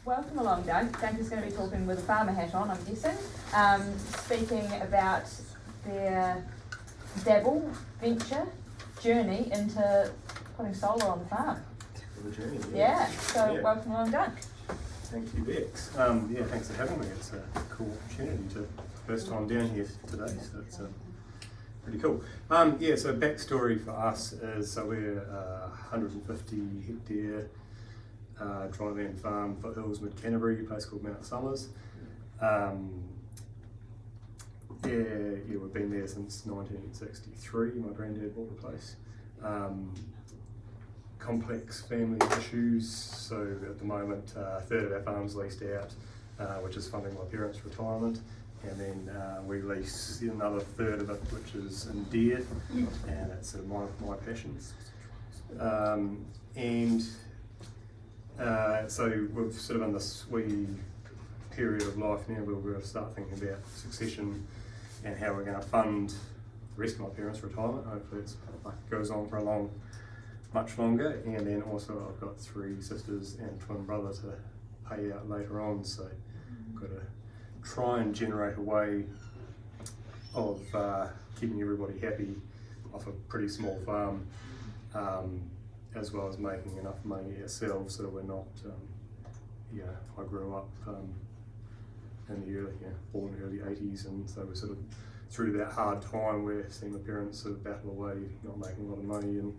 welcome along, Doug. Doug is going to be talking with a farmer hat on, I'm guessing, speaking about their venture journey into putting solar on the farm. The journey, yeah. So welcome along, Doug. Thank you, Becks. Thanks for having me. It's a cool opportunity to first time down here today, so it's pretty cool. So backstory for us is we're 150 hectare dryland farm, foothills, mid-Canterbury, a place called Mount Somers. We've been there since 1963. My granddad bought the place. Complex family issues, so at the moment a third of our farm's leased out, which is funding my parents' retirement, and then we lease another third of it, which is in deer, and that's sort of my passion. So we've sort of in this wee period of life now where we're going to start thinking about succession and how we're going to fund the rest of my parents' retirement. Hopefully it goes on for much longer, and then also I've got 3 sisters and a twin brother to pay out later on, so I've got to try and generate a way of keeping everybody happy off a pretty small farm, as well as making enough money ourselves so we're not, I grew up in the born early 80s, and so we're sort of through that hard time where seeing my parents sort of battle away, not making a lot of money, and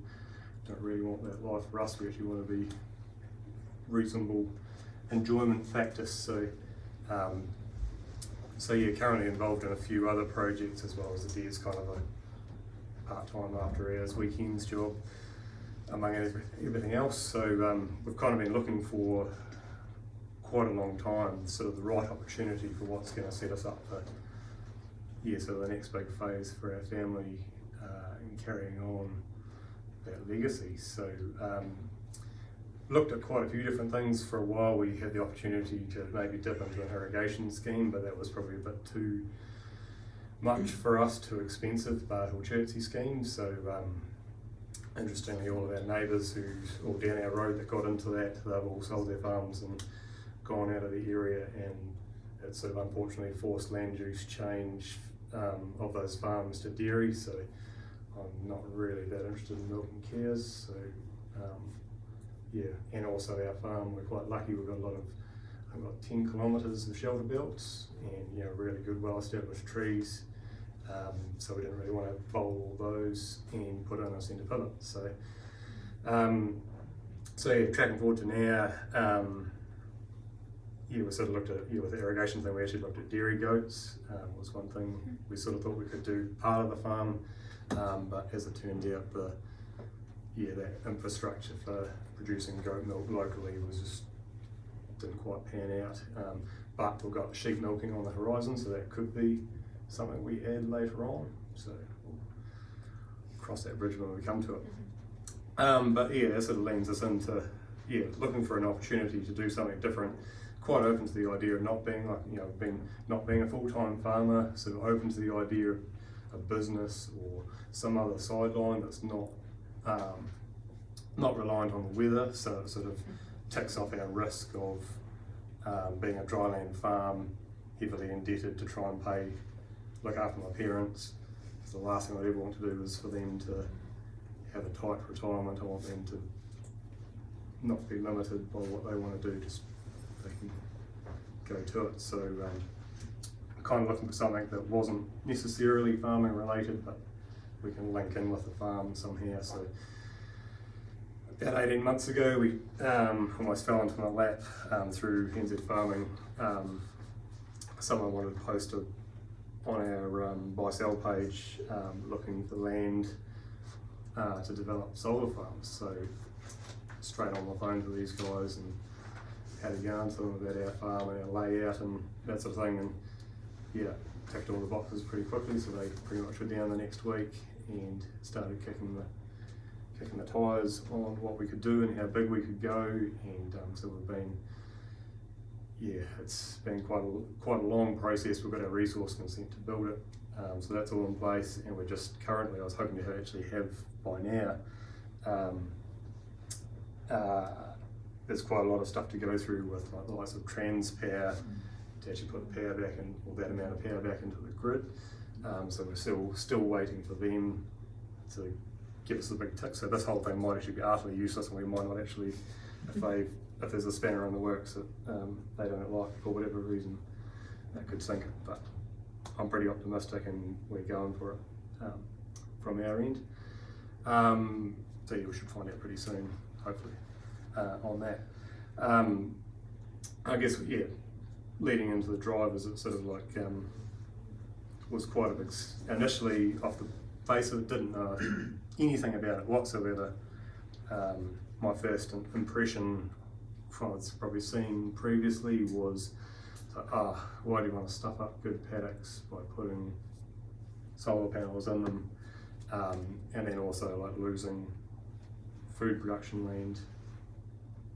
don't really want that life for us. We actually want to be reasonable enjoyment factors. So currently involved in a few other projects, as well as the deer's kind of a part-time after hours weekends job among everything else. So we've kind of been looking for quite a long time sort of the right opportunity for what's going to set us up for the next big phase for our family and carrying on that legacy. So looked at quite a few different things for a while. We had the opportunity to maybe dip into an irrigation scheme, but that was probably a bit too much for us, too expensive, Bartle Chertsey scheme. So interestingly, all of our neighbours all down our road that got into that, they've all sold their farms and gone out of the area, and it sort of unfortunately forced land use change of those farms to dairy. So I'm not really that interested in milking cows. So and also our farm, we're quite lucky. We've got I've got 10 kilometres of shelter belts and really good, well-established trees. So we didn't really want to bowl all those and put in a centre pivot. So tracking forward to now. We sort of looked at, with the irrigation thing, we actually looked at dairy goats. Was one thing we sort of thought we could do part of the farm, but as it turned out, that infrastructure for producing goat milk locally didn't quite pan out. But we've got sheep milking on the horizon, so that could be something we add later on. So we'll cross that bridge when we come to it. That sort of leans us into looking for an opportunity to do something different. Quite open to the idea of not being not being a full-time farmer, sort of open to the idea of a business or some other sideline that's not reliant on the weather, so it sort of ticks off our risk of being a dryland farm, heavily indebted to try and look after my parents. So the last thing I'd ever want to do is for them to have a tight retirement. I want them to not be limited by what they want to do, just they can go to it. So I'm kind of looking for something that wasn't necessarily farming related, but we can link in with the farm somehow. So about 18 months ago, we almost fell into my lap through NZ Farming. Someone wanted to post on our buy-sell page looking for land to develop solar farms. So straight on the phone to these guys and had a yarn to them about our farm and our layout and that sort of thing, and ticked all the boxes pretty quickly. So they pretty much were down the next week and started kicking the tyres on what we could do and how big we could go. And so we've been, it's been quite a long process. We've got our resource consent to build it, so that's all in place, and we're just currently, I was hoping to actually have by now there's quite a lot of stuff to go through with like the likes of Transpower to actually put the power back in, or that amount of power back into the grid. So we're still waiting for them to give us the big tick. So this whole thing might actually be utterly useless, and we might not actually, if there's a spanner in the works that they don't like for whatever reason, that could sink it. But I'm pretty optimistic, and we're going for it from our end. So yeah, we should find out pretty soon, hopefully, on that. I guess, yeah, leading into the drivers, it sort of like was quite a big, initially off the face of it, didn't know anything about it whatsoever. My first impression from what I've probably seen previously was, why do you want to stuff up good paddocks by putting solar panels in them, and then also like losing food production land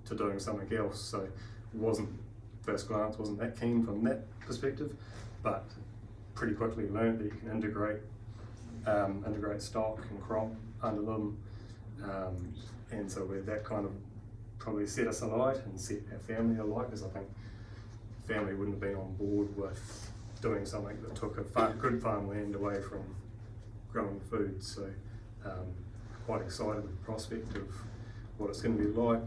to doing something else. So first glance wasn't that keen from that perspective, but pretty quickly learned that you can integrate stock and crop under them, and so that kind of probably set us alight and set our family alight, because I think family wouldn't have been on board with doing something that took good farmland away from growing food. So quite excited with the prospect of what it's going to be like.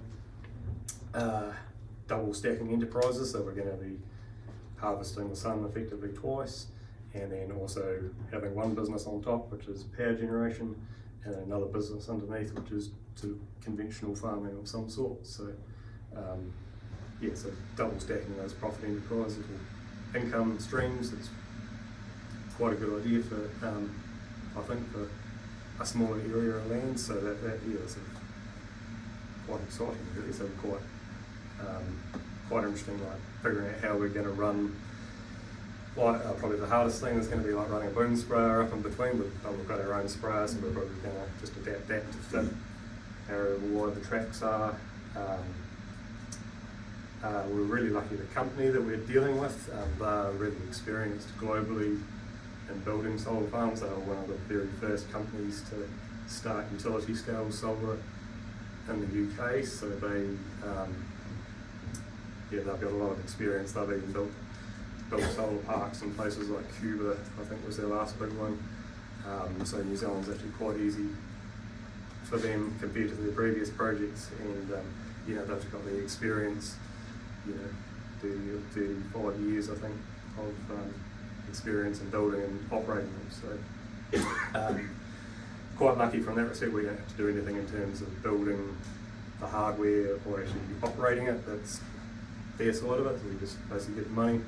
Double stacking enterprises, so we're going to be harvesting the sun effectively twice, and then also having one business on top, which is power generation, and another business underneath, which is to conventional farming of some sort. So yeah, so double stacking those profit enterprises or income streams, it's quite a good idea for, I think, for a smaller area of land. So that yeah, it's quite exciting really. So quite interesting, like figuring out how we're going to run. Probably the hardest thing is going to be like running a boom sprayer up in between. We've got our own sprayer, so we're probably going to just adapt that to fit however wide the tracks are. We're really lucky the company that we're dealing with. They're really experienced globally in building solar farms. They were one of the very first companies to start utility scale solar in the UK. So they've got a lot of experience. They've even built solar parks in places like Cuba, I think was their last big one. So New Zealand's actually quite easy for them compared to their previous projects, and they've got the experience, 35 years I think of experience in building and operating them. So quite lucky from that respect. We don't have to do anything in terms of building the hardware or actually operating it. That's their side of it. So we just basically get the money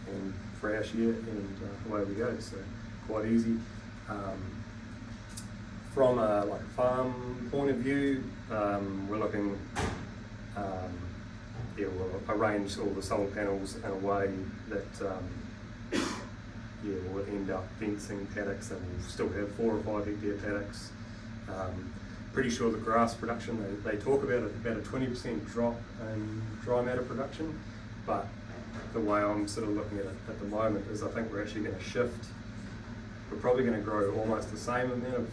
and for our share, and away we go. So quite easy. From a farm point of view, we're looking, we'll arrange all the solar panels in a way that we'll end up fencing paddocks, and we'll still have 4 or 5 hectare paddocks. Pretty sure the grass production, they talk about about a 20% drop in dry matter production, but the way I'm sort of looking at it at the moment is I think we're actually going to shift. We're probably going to grow almost the same amount of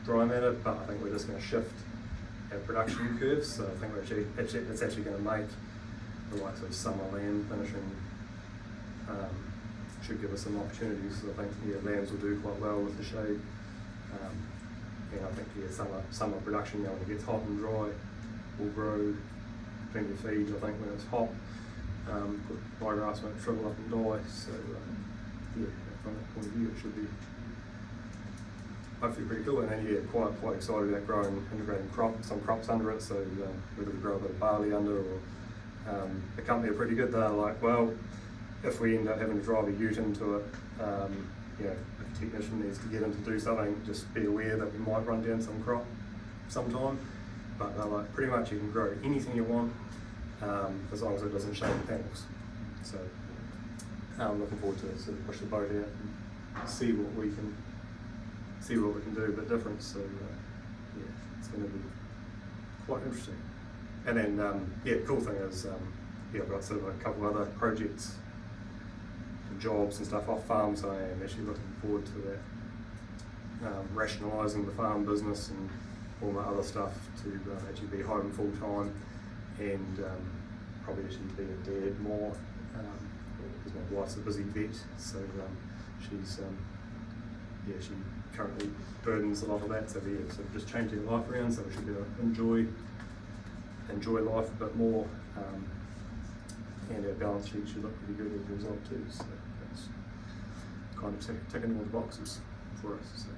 dry matter, but I think we're just going to shift our production curves. So I think it's actually going to make the likes of summer lamb finishing should give us some opportunities. So I think lambs will do quite well with the shade. And I think summer production, when it gets hot and dry, will grow plenty of feed. I think when it's hot, my grass won't shrivel up and die. So from that point of view, it should be hopefully pretty cool. And then quite excited about integrating some crops under it. So whether we grow a bit of barley under, or the company are pretty good. They're like, well, if we end up having to drive a ute into it, if a technician needs to get in to do something, just be aware that we might run down some crop sometime. But they're like, pretty much you can grow anything you want, as long as it doesn't shade the panels. So I'm looking forward to sort of push the boat out and see what we can do a bit different. So it's going to be quite interesting. And then the cool thing is I've got sort of a couple other projects and jobs and stuff off farm, so I am actually looking forward to that, rationalising the farm business and all my other stuff to actually be home full time, and probably actually be a dad more, because my wife's a busy vet, so she's she currently burdens a lot of that, so so just changing life around, so we should be able to enjoy life a bit more, and our balance sheet should look pretty good as a result too, so that's kind of ticking all the boxes for us, so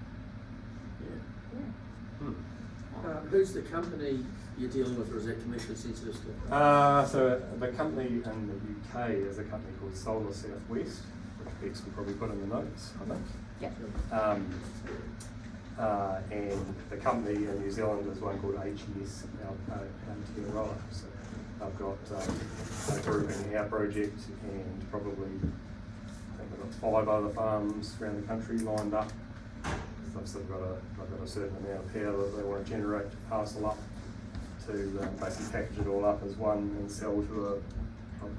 Who's the company you're dealing with, or is that commercially sensitive stuff? So the company in the UK is a company called Solar Southwest, which Becks will probably put in the notes, I think. Yeah. And the company in New Zealand is one called HES, Upper Taieri Wai. So I've got a group in our project, and probably I think I've got 5 other farms around the country lined up. I've still got a certain amount of power that they want to generate to parcel up to basically package it all up as one and sell to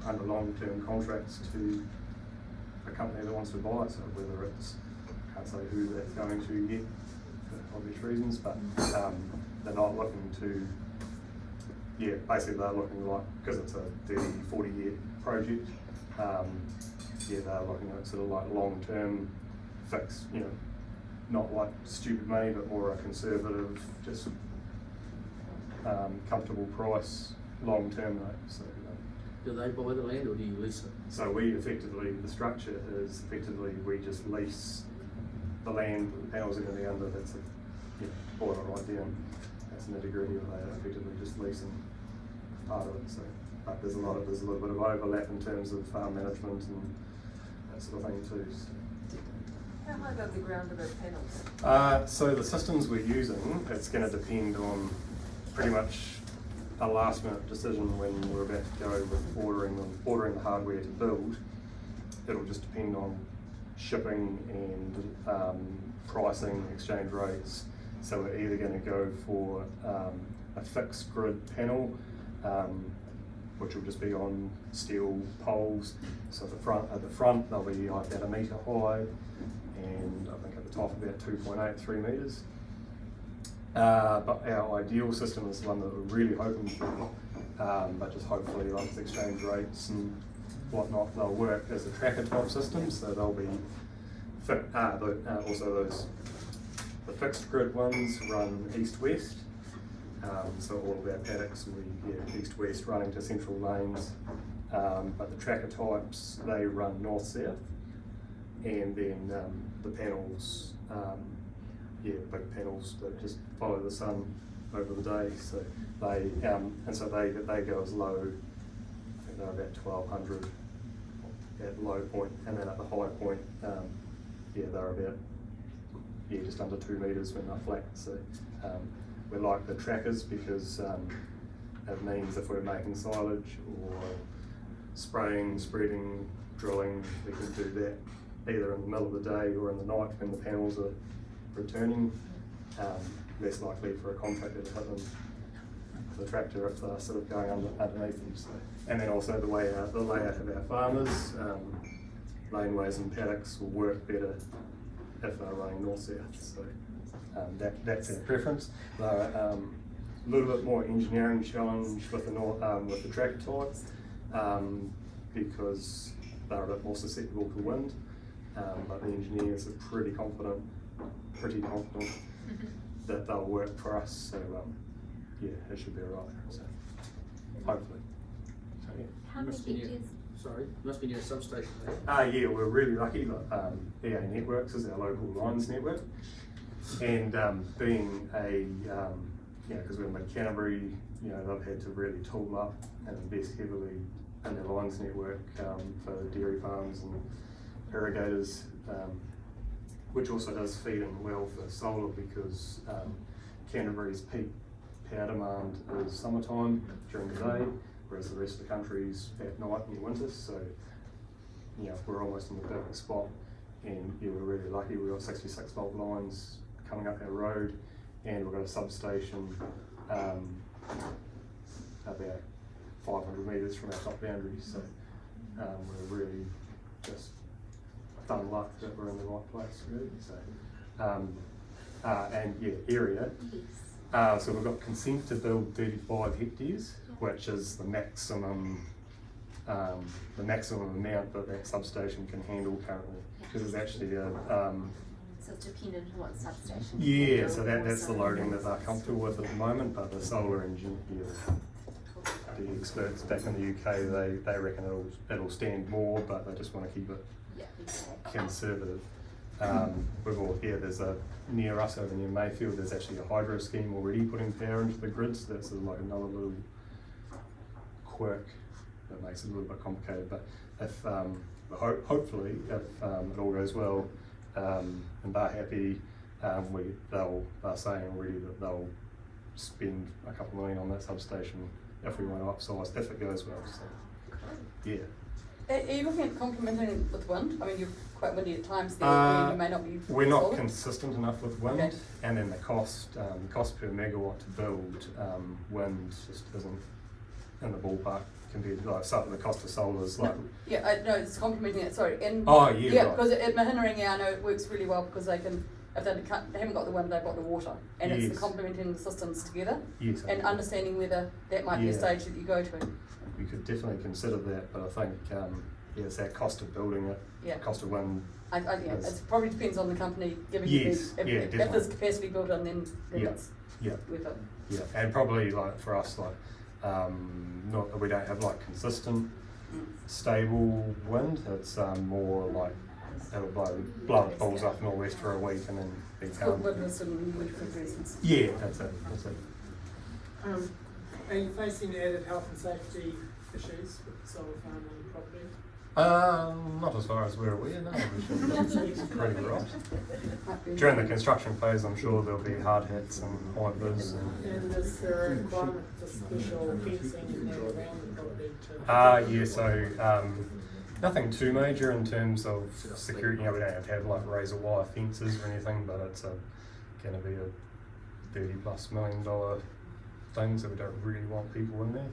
under long-term contracts to a company that wants to buy it. So whether it's, I can't say who that's going to yet for obvious reasons, but they're not looking to, basically they're looking like, because it's a 30-40 year project, they're looking at sort of like long-term fixed, not like stupid money, but more a conservative, just comfortable price, long-term rate. So, do they buy the land, or do you lease it? so the structure is effectively we just lease the land, the panels are going to be under, that's boil it right down. That's the nitty-gritty of that, effectively just leasing part of it. So, but there's a little bit of overlap in terms of farm management and that sort of thing too. So. How high above the ground are those panels? So the systems we're using, it's going to depend on pretty much a last minute decision when we're about to go with ordering the hardware to build. It'll just depend on shipping and pricing, exchange rates. So we're either going to go for a fixed grid panel, which will just be on steel poles. So at the front they'll be like about 1 metre high, and I think at the top about 2.83 metres. But our ideal system is the one that we're really hoping for, but just hopefully like with exchange rates and whatnot, they'll work as a tracker type system, so they'll be also the fixed grid ones run east-west, so all of our paddocks will be east-west running to central lanes, but the tracker types, they run north-south, and then the panels, big panels that just follow the sun over the day. So they go as low, I think they're about 1200 at low point, and then at the high point, they're about just under 2 metres when they're flat. So we like the trackers because it means if we're making silage or spraying, spreading, drilling, we can do that either in the middle of the day or in the night when the panels are returning. Less likely for a contractor to hit them with the tractor if they're sort of going underneath them. So, and then also the layout of our farmers, laneways and paddocks will work better if they're running north-south. So that's our preference. They're a little bit more engineering challenge with the tractor type, because they're a bit more susceptible to wind. But the engineers are pretty confident that they'll work for us. So it should be alright. So hopefully. So, How many hectares? Sorry, must be near a substation there. We're really lucky that EA Networks is our local lines network, and being because we're in mid-Canterbury, they've had to really tool up and invest heavily in their lines network for dairy farms and irrigators, which also does feed in well for solar, because Canterbury's peak power demand is summertime during the day, whereas the rest of the country's at night in the winter. So we're almost in the perfect spot, and we're really lucky. We've got 66 volt lines coming up our road, and we've got a substation about 500 metres from our top boundary. So we're really just done luck that we're in the right place, really. So area. Yes. So we've got consent to build 35 hectares, which is the maximum amount that that substation can handle currently. Because it's actually a So it's dependent on what substation. yeah, so that's the loading that they're comfortable with at the moment, but the solar engineer, the experts back in the UK, they reckon it'll stand more, but they just want to keep it Yeah, exactly. conservative. There's a near us over near Mayfield, there's actually a hydro scheme already putting power into the grid, so that's like another little quirk that makes it a little bit complicated. But if hopefully if it all goes well and they're happy, they're saying already that they'll spend a couple million on that substation if we want to upsize, if it goes well. So yeah. Are you looking at complementing with wind? I mean, you're quite windy at times there, where you may not be. We're not solar. consistent enough with wind, Okay. and then the cost per megawatt to build wind just isn't in the ballpark compared to the cost of solar is like. Yeah, I know it's complementing it. Sorry. And Oh yeah. yeah, Right. because at Mahinerangi, I know it works really well because they can, if they haven't got the wind, they've got the water, and it's the Yes. complementing the systems together Yes. and understanding whether that might be a Yeah. stage that you go to. We could definitely consider that, but I think it's that cost of building it, Yeah. cost of wind. Yeah, Yes. it probably depends on the company giving Yes, you the, yeah, if definitely. there's capacity built in, then Yeah. it's Yeah. worth it. Yeah, and probably like for us, we don't have like consistent, stable wind. It's more like it'll blow balls up northwest for a week and then be It's called calm. windless and wind for reasons. Yeah, that's it. That's it. Are you facing added health and safety issues with the solar farm on the property? Not as far as we're aware, no. We should be pretty right. Might be- During the construction phase, I'm sure there'll be hard hits and high vis and. And is there a requirement for special fencing in there around the property to? Yeah, so nothing too major in terms of security. We don't have to have like razor wire fences or anything, but it's going to be a $30+ million thing, so we don't really want people in there.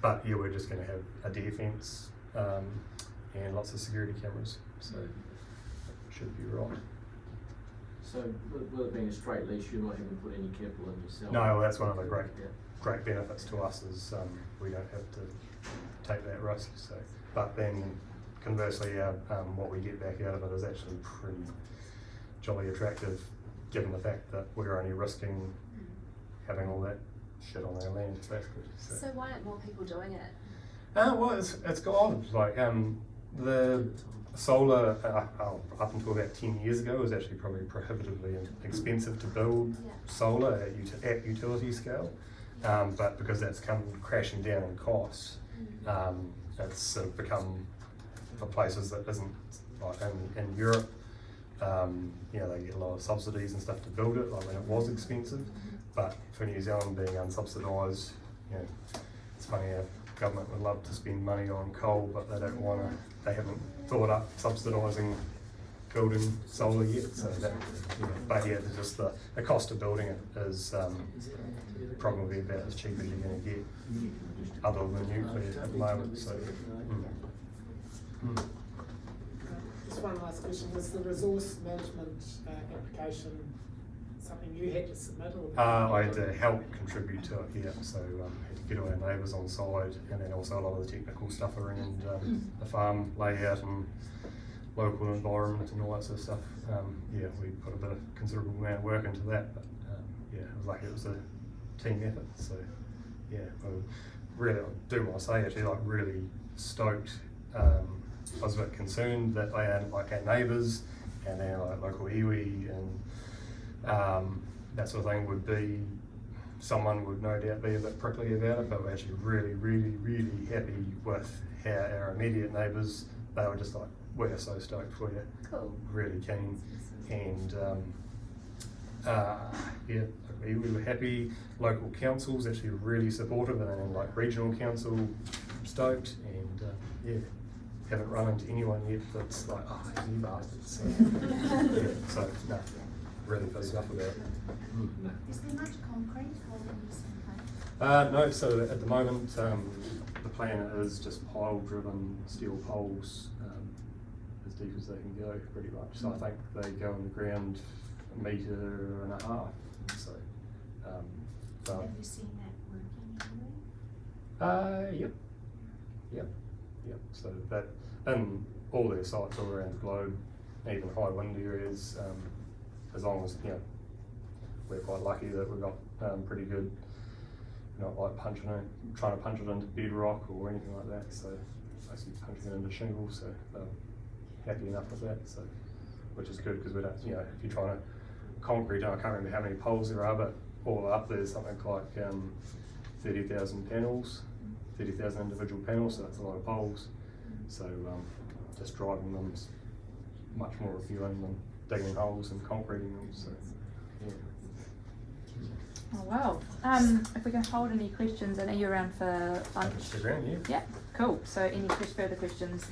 But yeah, we're just going to have a deer fence and lots of security cameras, so it should be right. So with it being a straight lease, you're not having to put any capital in yourself? No, that's one of the great Yeah. benefits to us is we don't have to take that risk. So, but then conversely, what we get back out of it is actually pretty jolly attractive, given the fact that we're only risking having all that shit on our land, basically. So why aren't more people doing it? Well, it's gone. Like the solar up until about 10 years ago was actually probably prohibitively expensive to build Yeah. solar at utility scale, but because that's come crashing down in cost, it's sort of become for places that isn't like in Europe. They get a lot of subsidies and stuff to build it, like when it was expensive. But for New Zealand being unsubsidised, it's funny our government would love to spend money on coal, but they don't want to. They haven't thought up subsidising building solar yet. So that, but yeah, just the cost of building it is probably about as cheap as you're going to get, other than nuclear at the moment. So. Just one last question, was the resource management application something you had to submit or? I had to help contribute to it, yeah. So had to get all our neighbours on side, and then also a lot of the technical stuff around the farm layout and local environment and all that sort of stuff. We put a bit of considerable amount of work into that, but it was a team effort. So really, I do want to say actually, really stoked. I was a bit concerned that they had like our neighbours and our local iwi and that sort of thing would be, someone would no doubt be a bit prickly about it, but we're actually really, really, really happy with how our immediate neighbours, they were just like, we're so stoked for you. Cool. Really keen. And we were happy. Local council's actually really supportive, and then like regional council stoked, and haven't run into anyone yet that's like, you bastards. So no, really pissed off about it. Is there much concrete holding this in place? No, so at the moment the plan is just pile-driven steel poles as deep as they can go, pretty much. So I think they go in the ground 1.5 meters. So So, Have you seen that working anywhere? Yep. So that, and all their sites all around the globe, even high wind areas, as long as, you know, we're quite lucky that we've got pretty good, not like trying to punch it into bedrock or anything like that, so basically punching it into shingles, so they're happy enough with that, so, which is good because we don't, you know, if you're trying to concrete, I can't remember how many poles there are, but all up there's something like 30,000 panels, 30,000 individual panels, so that's a lot of poles. So just driving them's much more appealing than digging holes and concreting them. So yeah. Oh wow. If we can hold any questions, I know you're around for lunch. Instagram, yeah. Yeah, cool. So any further questions,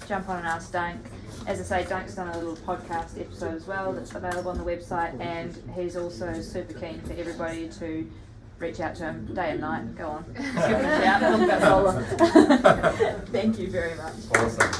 jump on and ask Dunk. As I say, Dunk's done a little podcast episode as well that's available on the website, and he's also super keen for everybody to reach out to him day and night. Go on. Give him a shout. Talk about solar. Thank you very much. Awesome.